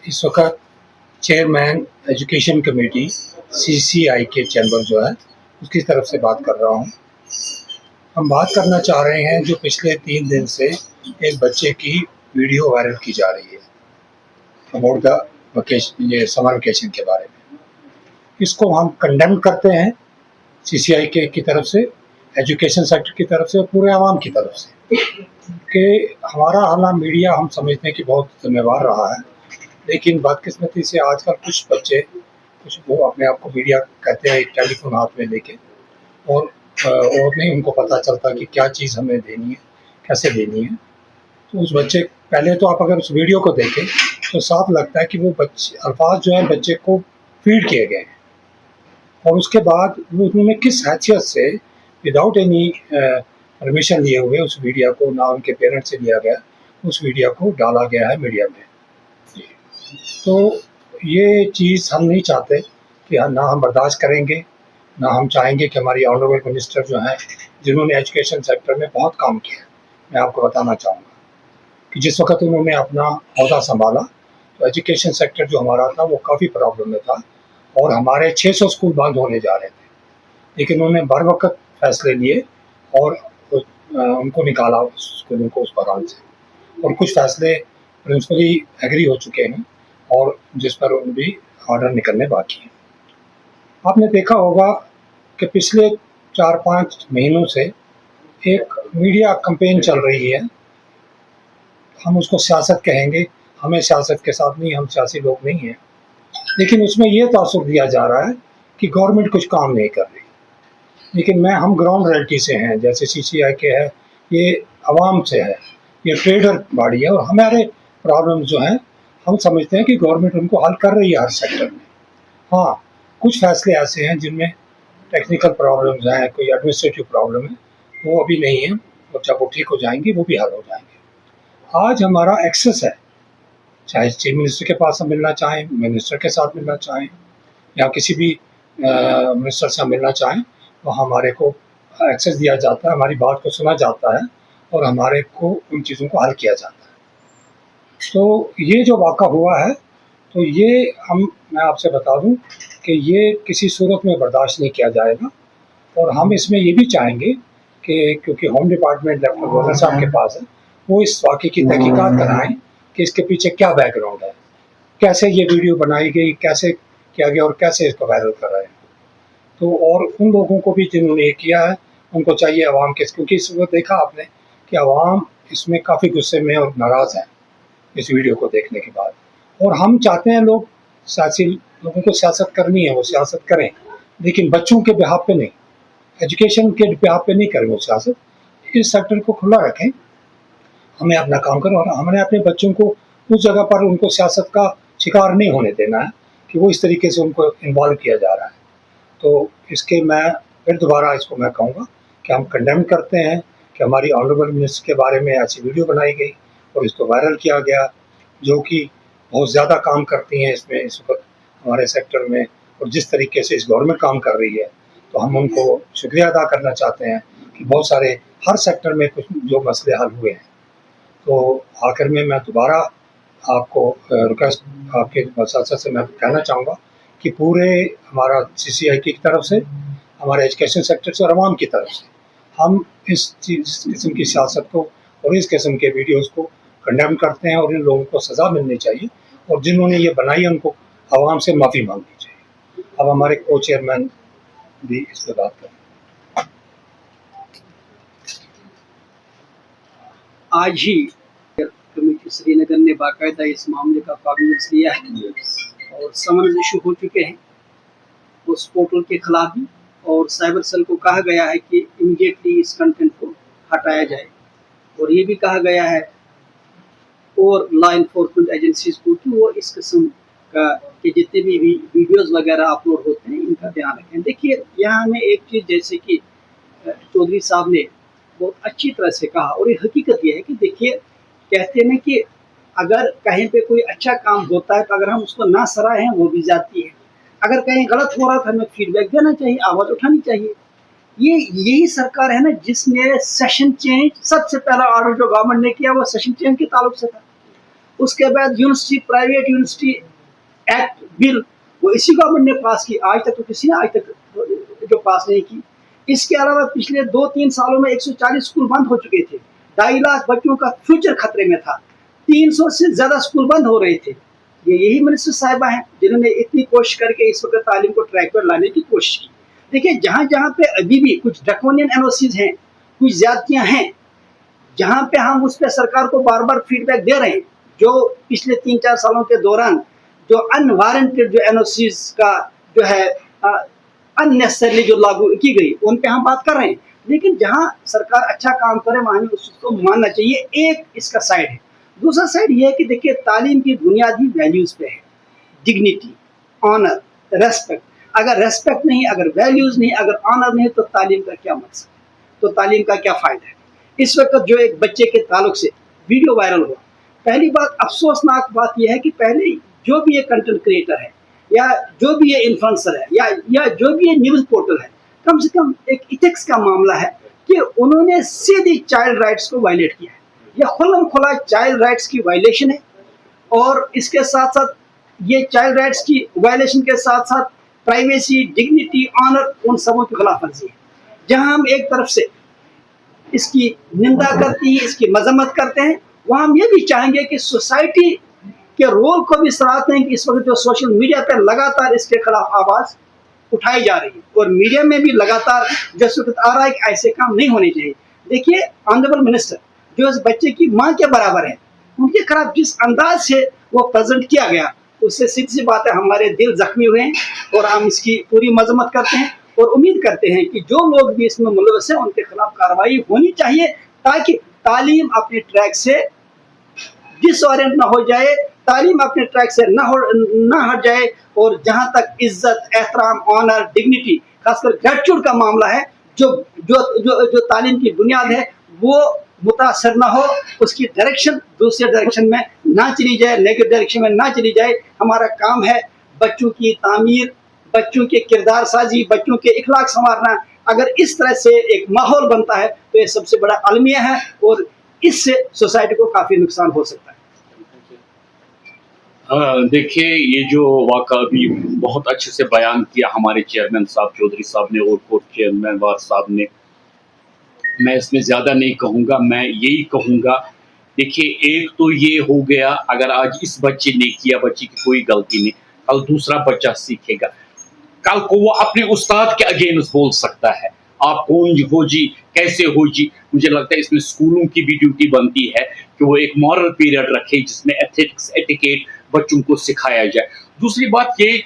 इस वक्त chairman education committee CCI के चैम्बर जो है उसकी तरफ से बात कर रहा हूँ। हम बात करना चाह रहे हैं जो पिछले 3 दिन से एक बच्चे की वीडियो वायरल की जा रही है अबाउट द वेकेशन, ये समर वेकेशन के बारे में। इसको हम कंडेम करते हैं CCI की तरफ से, एजुकेशन सेक्टर की तरफ से और पूरे आवाम की तरफ से कि हमारा आला मीडिया हम समझते हैं कि बहुत जिम्मेवार रहा है, लेकिन बदकिस्मती से आजकल कुछ बच्चे वो अपने आप को मीडिया कहते हैं एक टेलीफोन हाथ में लेके और नहीं उनको पता चलता कि क्या चीज़ हमें देनी है, कैसे देनी है। तो उस बच्चे पहले तो आप अगर उस वीडियो को देखें तो साफ लगता है कि वो बच्चे अल्फाज जो है बच्चे को फीड किए गए हैं और उसके बाद वो उन्होंने किस हैसियत से विदाउट एनी परमिशन लिए हुए उस वीडियो को, ना उनके पेरेंट्स से लिया गया, उस वीडियो को डाला गया है मीडिया में। तो ये चीज़ हम नहीं चाहते कि ना हम बर्दाश्त करेंगे, ना हम चाहेंगे कि हमारी ऑनरेबल मिनिस्टर जो हैं जिन्होंने एजुकेशन सेक्टर में बहुत काम किया, मैं आपको बताना चाहूँगा कि जिस वक्त उन्होंने अपना अहदा संभाला तो एजुकेशन सेक्टर जो हमारा था वो काफ़ी प्रॉब्लम में था और हमारे 600 स्कूल बंद होने जा रहे थे, लेकिन उन्होंने बर वक्त फैसले लिए और उनको निकाला स्कूलों को उस बहाल से, और कुछ फैसले प्रिंसिपली एग्री हो चुके हैं और जिस पर भी ऑर्डर निकलने बाकी हैं। आपने देखा होगा कि पिछले 4-5 महीनों से एक मीडिया कैंपेन चल रही है, हम उसको सियासत कहेंगे, हमें सियासत के साथ नहीं, हम सियासी लोग नहीं हैं, लेकिन उसमें ये तासुर दिया जा रहा है कि गवर्नमेंट कुछ काम नहीं कर रही, लेकिन हम ग्राउंड रियलिटी से हैं, जैसे CCI के है, ये आवाम से है, ये ट्रेडर बॉडी है और हमारे प्रॉब्लम जो हैं हम समझते हैं कि गवर्नमेंट उनको हल कर रही है हर सेक्टर में। हाँ, कुछ फैसले ऐसे हैं जिनमें टेक्निकल प्रॉब्लम्स हैं, कोई एडमिनिस्ट्रेटिव प्रॉब्लम है, वो अभी नहीं है और जब वो ठीक हो जाएंगी वो भी हल हो जाएंगे। आज हमारा एक्सेस है, चाहे चीफ मिनिस्टर के पास हम मिलना चाहें, मिनिस्टर के साथ मिलना चाहें या किसी भी मिनिस्टर से हम मिलना चाहें तो हमारे को एक्सेस दिया जाता है, हमारी बात को सुना जाता है और हमारे को उन चीज़ों को हल किया जाता है। तो ये जो वाक़ा हुआ है तो ये मैं आपसे बता दूं कि ये किसी सूरत में बर्दाश्त नहीं किया जाएगा और हम इसमें ये भी चाहेंगे कि क्योंकि होम डिपार्टमेंट लेफ्टिनेंट गवर्नर साहब के पास है, वो इस वाक़े की तहकीकात कराएं कि इसके पीछे क्या बैकग्राउंड है, कैसे ये वीडियो बनाई गई, कैसे किया गया और कैसे इसको वायरल कर रहे हैं। तो और उन लोगों को भी जिन्होंने ये किया है उनको चाहिए आवाम के, क्योंकि इस वक्त देखा आपने कि आवाम इसमें काफ़ी गुस्से में और नाराज़ हैं इस वीडियो को देखने के बाद, और हम चाहते हैं लोगों को सियासत करनी है, वो सियासत करें, लेकिन बच्चों के बिहाफ पे नहीं, एजुकेशन के बिहाफ पे नहीं करें वो सियासत। इस सेक्टर को खुला रखें, हमें अपना काम करें और हमने अपने बच्चों को उस जगह पर उनको सियासत का शिकार नहीं होने देना है कि वो इस तरीके से उनको इन्वॉल्व किया जा रहा है। तो इसके मैं फिर दोबारा इसको मैं कहूँगा कि हम कंडेम करते हैं कि हमारी ऑनरेबल मिनिस्टर के बारे में ऐसी वीडियो बनाई गई और इसको वायरल किया गया, जो कि बहुत ज़्यादा काम करती हैं इसमें इस वक्त हमारे सेक्टर में, और जिस तरीके से इस गवर्नमेंट काम कर रही है तो हम उनको शुक्रिया अदा करना चाहते हैं कि बहुत सारे हर सेक्टर में कुछ जो मसले हल हुए हैं। तो आखिर में मैं दोबारा आपको रिक्वेस्ट आपके मसासा से मैं कहना चाहूँगा कि पूरे हमारा CCI की तरफ से, हमारे एजुकेशन सेक्टर से और आवाम की तरफ से हम इस किस्म की सियासत को और इस किस्म के वीडियोस को कंडेम करते हैं और इन लोगों को सज़ा मिलनी चाहिए और जिन्होंने ये बनाई है उनको आवाम से माफ़ी मांगनी चाहिए। अब हमारे को चेयरमैन भी इस पर बात करें। आज ही कमेटी श्रीनगर ने बाकायदा इस मामले का कागज लिया है और समन्स इशू हो चुके हैं उस पोर्टल के खिलाफ भी, और साइबर सेल को कहा गया है कि इमीडिएटली इस कंटेंट को हटाया जाए, और ये भी कहा गया है और लॉ इन्फोर्समेंट एजेंसीज को कि वो इस किस्म का कि जितने भी वीडियोस वगैरह अपलोड होते हैं इनका ध्यान रखें। देखिए, यहाँ हमें एक चीज़ जैसे कि चौधरी साहब ने बहुत अच्छी तरह से कहा, और ये हकीकत ये है कि देखिए, कहते हैं कि अगर कहीं पे कोई अच्छा काम होता है तो अगर हम उसको ना सराहें वो भी जाती है, अगर कहीं गलत हो रहा था हमें फीडबैक देना चाहिए, आवाज़ उठानी चाहिए। यही सरकार है ना जिसने सेशन चेंज, सबसे पहला ऑर्डर जो गवर्नमेंट ने किया वो सेशन चेंज के ताल्लुक से था, उसके बाद university private university act bill वो इसी गवर्नमेंट ने पास की, आज तक तो किसी ने आज तक जो पास नहीं की। इसके अलावा पिछले 2-3 सालों में 140 स्कूल बंद हो चुके थे, 2.5 लाख बच्चों का फ्यूचर खतरे में था, 300 से ज़्यादा स्कूल बंद हो रहे थे। ये यही मिनिस्टर साहिबा हैं जिन्होंने इतनी कोशिश करके इस वक्त तालीम को ट्रैक पर लाने की कोशिश की। देखिए, जहाँ जहाँ पे अभी भी कुछ ड्रैकोनियन एनओसीज हैं, कुछ ज्यादतियाँ हैं, जहाँ पे हम उस पर सरकार को बार बार फीडबैक दे रहे हैं, जो पिछले 3-4 सालों के दौरान जो अनवारंटेड जो एनओसीज का जो है अननेसेसरली जो लागू की गई, उन पे हम बात कर रहे हैं। लेकिन जहाँ सरकार अच्छा काम करे वहाँ हमें उसको मानना चाहिए। एक इसका साइड है। दूसरा साइड ये है कि देखिए, तालीम की बुनियादी वैल्यूज़ पे है, डिग्निटी, ऑनर, रेस्पेक्ट। अगर रेस्पेक्ट नहीं, अगर वैल्यूज़ नहीं, अगर ऑनर नहीं, तो तालीम का क्या मकसद, तो तालीम का क्या फ़ायदा है। इस वक्त जो एक बच्चे के ताल्लुक से वीडियो वायरल हुआ, पहली बात अफसोसनाक बात यह है कि पहले जो भी ये कंटेंट क्रिएटर है या जो भी ये इन्फ्लुएंसर है या जो भी ये न्यूज़ पोर्टल है, कम से कम एक इथिक्स का मामला है कि उन्होंने सीधी चाइल्ड राइट्स को वायलेट किया है। यह खुल्लम खुला चाइल्ड राइट्स की वायलेशन है, और इसके साथ साथ ये चाइल्ड राइट्स की वायलेशन के साथ साथ प्राइवेसी, डिग्निटी, ऑनर, उन सबों की खिलाफ वर्जी है। जहाँ हम एक तरफ से इसकी निंदा करते हैं, इसकी मजम्मत करते हैं, वहाँ हम ये भी चाहेंगे कि सोसाइटी के रोल को भी सराहते हैं कि इस वक्त जो सोशल मीडिया पर लगातार इसके खिलाफ आवाज़ उठाई जा रही है, और मीडिया में भी लगातार जिस वक्त आ रहा है कि ऐसे काम नहीं होने चाहिए। देखिए, ऑनरेबल मिनिस्टर जो इस बच्चे की माँ के बराबर है, उनके खिलाफ जिस अंदाज से वो प्रेजेंट किया गया, उससे सीधी सी बात है हमारे दिल जख्मी हुए हैं, और हम इसकी पूरी मजम्मत करते हैं और उम्मीद करते हैं कि जो लोग भी इसमें मुलव्वस हैं उनके खिलाफ कार्रवाई होनी चाहिए, ताकि तालीम अपने ट्रैक से डिसऑरिएंट ना हो जाए, तालीम अपने ट्रैक से ना हट जाए, और जहाँ तक इज्जत, एहतराम, ऑनर, डिग्निटी, खासकर ग्रेटिट्यूड का मामला है, जो जो जो जो तालीम की बुनियाद है, वो मुतासर ना हो, उसकी डायरेक्शन दूसरे डायरेक्शन में ना चली जाए, नेगेटिव डायरेक्शन में ना चली जाए। हमारा काम है बच्चों की तामीर, बच्चों के किरदार साजी, बच्चों के इखलाक संवारना। अगर इस तरह से एक माहौल बनता है तो ये सबसे बड़ा अलमिया है, और इससे सोसाइटी को काफ़ी नुकसान हो सकता है। देखिए, ये जो वाक़ा अभी बहुत अच्छे से बयान किया हमारे चेयरमैन साहब, चौधरी साहब ने, और कोर्ट चेयरमैन वार साहब ने, मैं इसमें ज़्यादा नहीं कहूँगा। मैं यही कहूँगा, देखिए, एक तो ये हो गया, अगर आज इस बच्चे ने किया, बच्चे की कोई गलती नहीं, कल दूसरा बच्चा सीखेगा, कल को वो अपने उस्ताद के अगेंस्ट बोल सकता है, आप कौन हो जी, कैसे हो जी। मुझे लगता है इसमें स्कूलों की भी ड्यूटी बनती है कि वो एक मॉरल पीरियड रखे जिसमें एथिक्स, एटिकेट बच्चों को सिखाया जाए। दूसरी बात ये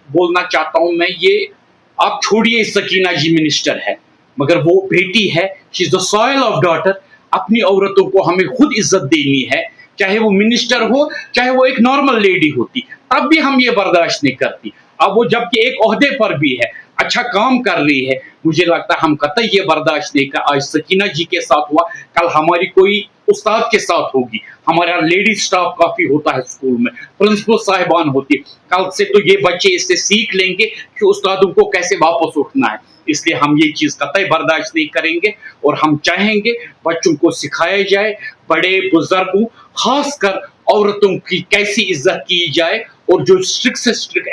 बोलना चाहता हूँ मैं, ये आप छोड़िए, सकीना जी मिनिस्टर है, मगर वो बेटी है, she is the soil of daughter. अपनी औरतों को हमें खुद इज्जत देनी है, चाहे वो मिनिस्टर हो, चाहे वो एक नॉर्मल लेडी होती, तब भी हम ये बर्दाश्त नहीं करती। अब वो जबकि एक ओहदे पर भी है, अच्छा काम कर रही है, मुझे लगता है हम कतई ये बर्दाश्त नहीं कर। आज सकीना जी के साथ हुआ, कल हमारी कोई उस्ताद के साथ होगी। हमारा लेडी स्टाफ काफी होता है स्कूल में, प्रिंसिपल साहिबान होती है, कल से तो ये बच्चे इससे सीख लेंगे कि उस्तादों को कैसे वापस उठना है। इसलिए हम ये चीज़ कतई बर्दाश्त नहीं करेंगे, और हम चाहेंगे बच्चों को सिखाया जाए, बड़े बुजुर्गों, खासकर औरतों की कैसी इज्जत की जाए, और जो स्ट्रिक्ट से स्ट्रिक्ट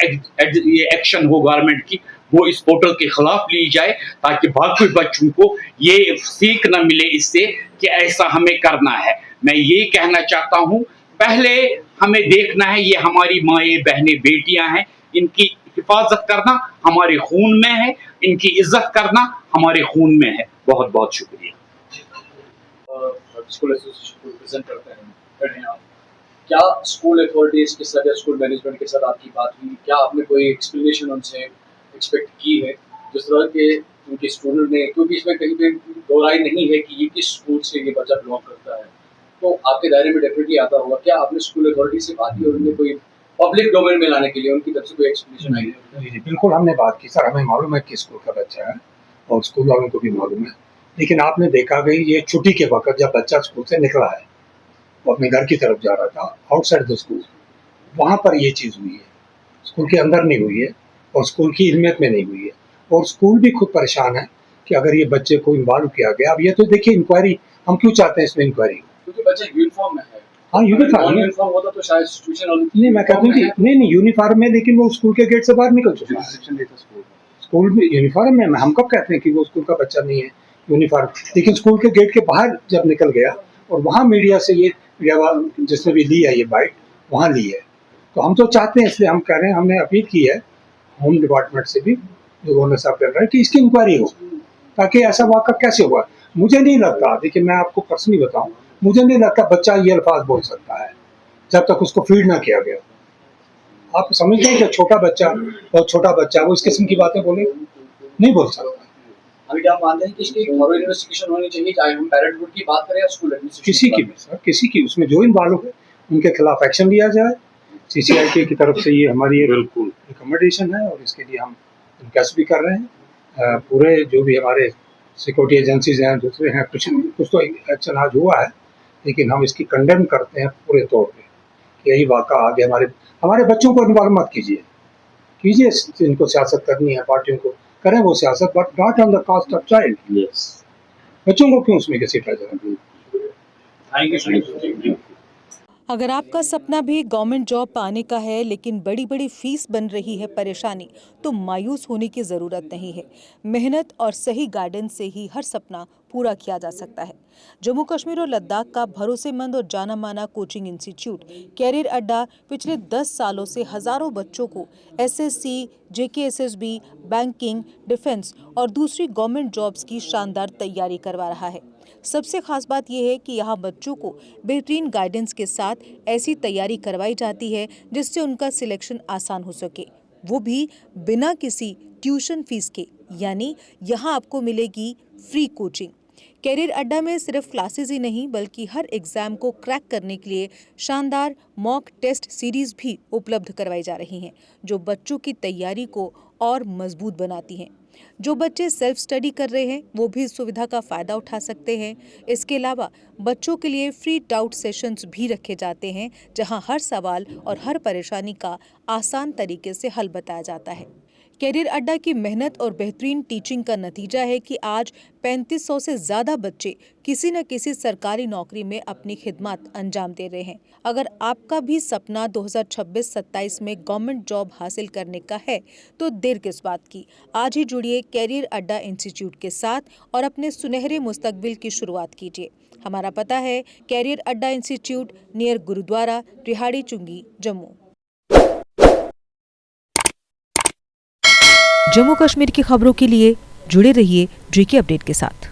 एक्शन हो गवर्नमेंट की, वो इस पोर्टल के खिलाफ ली जाए, ताकि बाकी बच्चों को ये सीख न मिले इससे कि ऐसा हमें करना है। मैं ये कहना चाहता हूँ, पहले हमें देखना है ये हमारी माएँ, बहनें, बेटियां हैं, इनकी हिफाजत करना हमारे खून में है, इनकी इज्जत करना हमारे खून में है। बहुत बहुत शुक्रिया। स्कूल एसोसिएशन को रिप्रेजेंट करते हैं आप, क्या स्कूल अथॉरिटीज के साथ या स्कूल मैनेजमेंट के साथ आपकी बात हुई? क्या आपने कोई एक्सप्लेनेशन उनसे एक्सपेक्ट की है, जिस तरह के उनके स्टूडेंट ने, क्योंकि इसमें कहीं पे दोहराई नहीं है कि ये किस स्कूल से ये बच्चा बिलोंग करता है, तो आपके दायरे में डेफिनेटली आता होगा। क्या आपने स्कूल अथॉरिटी से बात की और उन्हें कोई पब्लिक डोमेन में लाने के लिए उनकी तरफ से कोई एक्सप्लेनेशन आई है? जी, बिल्कुल हमने बात की सर, हमें मालूम है कि स्कूल का बच्चा है और स्कूल वालों को भी मालूम है, लेकिन आपने देखा गई ये छुट्टी के वक्त जब बच्चा स्कूल से निकला है, वो अपने घर की तरफ जा रहा था, आउटसाइड द स्कूल, वहाँ पर ये चीज़ हुई है, स्कूल के अंदर नहीं हुई है, और स्कूल की इल्मियत में नहीं हुई है, और स्कूल भी खुद परेशान है कि अगर ये बच्चे को इन्वॉल्व किया गया। अब ये तो देखिए इंक्वायरी, हम क्यों चाहते हैं इसमें इंक्वायरी, क्योंकि बच्चा यूनिफॉर्म में है, हाँ यूनिफॉर्म में, यूनिफॉर्म होता तो शायद सिचुएशन नहीं मैं कहता हूँ कि नहीं यूनिफॉर्म में, लेकिन वो स्कूल के गेट से बाहर निकल चुका है। स्कूल में यूनिफॉर्म में हम कब कहते हैं कि वो स्कूल का बच्चा नहीं है यूनिफॉर्म, लेकिन स्कूल के गेट के बाहर जब निकल गया और वहाँ मीडिया से ये जिसने भी ली है ये बाइट वहाँ ली है, तो हम तो चाहते हैं, इसलिए हम कह रहे हैं, हमने अपील की है होम डिपार्टमेंट से भी, जो गवर्नर साहब कर रहे हैं कि इसकी इंक्वायरी हो, ताकि ऐसा वाक़ा कैसे हुआ। मुझे नहीं लगता, देखिए मैं आपको पर्सनली बताऊं, मुझे नहीं लगता बच्चा ये अल्फाज बोल सकता है जब तक उसको फीड ना किया गया। आप समझते हैं कि छोटा बच्चा, बहुत छोटा बच्चा, वो इस किस्म की बातें बोले, नहीं बोल सकता। अभी क्या मानते हैं कि इसकी एक थॉरो इन्वेस्टिगेशन होनी चाहिए, चाहे हम पेरेंटहुड की बात करें या स्कूल एडमिनिस्ट्रेशन, किसी की भी सर, किसी की उसमें जो इन्वॉल्व है उनके खिलाफ एक्शन लिया जाए। CCIK की तरफ से ये हमारी बिल्कुल रिकमेंडेशन है और इसके लिए हम इनकेस भी कर रहे हैं। पूरे जो भी हमारे सिक्योरिटी एजेंसीज हैं, दूसरे हैं, कुछ तो एक्शन आज हुआ है, लेकिन हम इसकी कंडेम करते हैं पूरे तौर पे कि यही वाक़ा आगे हमारे बच्चों को इन्वॉल्व मत कीजिए, इनको सियासत करनी है, पार्टियों को करें वो सियासत, but not on the cost of child. Yes, बच्चों को क्यों उसमें घसीटा जाए। Thank you. अगर आपका सपना भी गवर्नमेंट जॉब पाने का है लेकिन बड़ी बड़ी फीस बन रही है परेशानी, तो मायूस होने की ज़रूरत नहीं है। मेहनत और सही गाइडेंस से ही हर सपना पूरा किया जा सकता है। जम्मू कश्मीर और लद्दाख का भरोसेमंद और जाना माना कोचिंग इंस्टीट्यूट कैरियर अड्डा पिछले 10 सालों से हजारों बच्चों को SSC, JKSSB, बैंकिंग, डिफेंस और दूसरी गवर्नमेंट जॉब्स की शानदार तैयारी करवा रहा है। सबसे खास बात यह है कि यहाँ बच्चों को बेहतरीन गाइडेंस के साथ ऐसी तैयारी करवाई जाती है जिससे उनका सिलेक्शन आसान हो सके, वो भी बिना किसी ट्यूशन फीस के। यानी यहाँ आपको मिलेगी फ्री कोचिंग। कैरियर अड्डा में सिर्फ क्लासेस ही नहीं बल्कि हर एग्जाम को क्रैक करने के लिए शानदार मॉक टेस्ट सीरीज भी उपलब्ध करवाई जा रही हैं, जो बच्चों की तैयारी को और मजबूत बनाती हैं। जो बच्चे सेल्फ स्टडी कर रहे हैं वो भी इस सुविधा का फ़ायदा उठा सकते हैं। इसके अलावा बच्चों के लिए फ्री डाउट सेशंस भी रखे जाते हैं, जहां हर सवाल और हर परेशानी का आसान तरीके से हल बताया जाता है। कैरियर अड्डा की मेहनत और बेहतरीन टीचिंग का नतीजा है कि आज 3500 से ज़्यादा बच्चे किसी न किसी सरकारी नौकरी में अपनी खिदमत अंजाम दे रहे हैं। अगर आपका भी सपना 2026-27 में गवर्नमेंट जॉब हासिल करने का है तो देर किस बात की। आज ही जुड़िए कैरियर अड्डा इंस्टीट्यूट के साथ और अपने सुनहरे मुस्तकबिल की शुरुआत कीजिए। हमारा पता है कैरियर अड्डा इंस्टीट्यूट, नियर गुरुद्वारा, रिहाड़ी चुंगी, जम्मू। जम्मू कश्मीर की खबरों के लिए जुड़े रहिए JK अपडेट के साथ।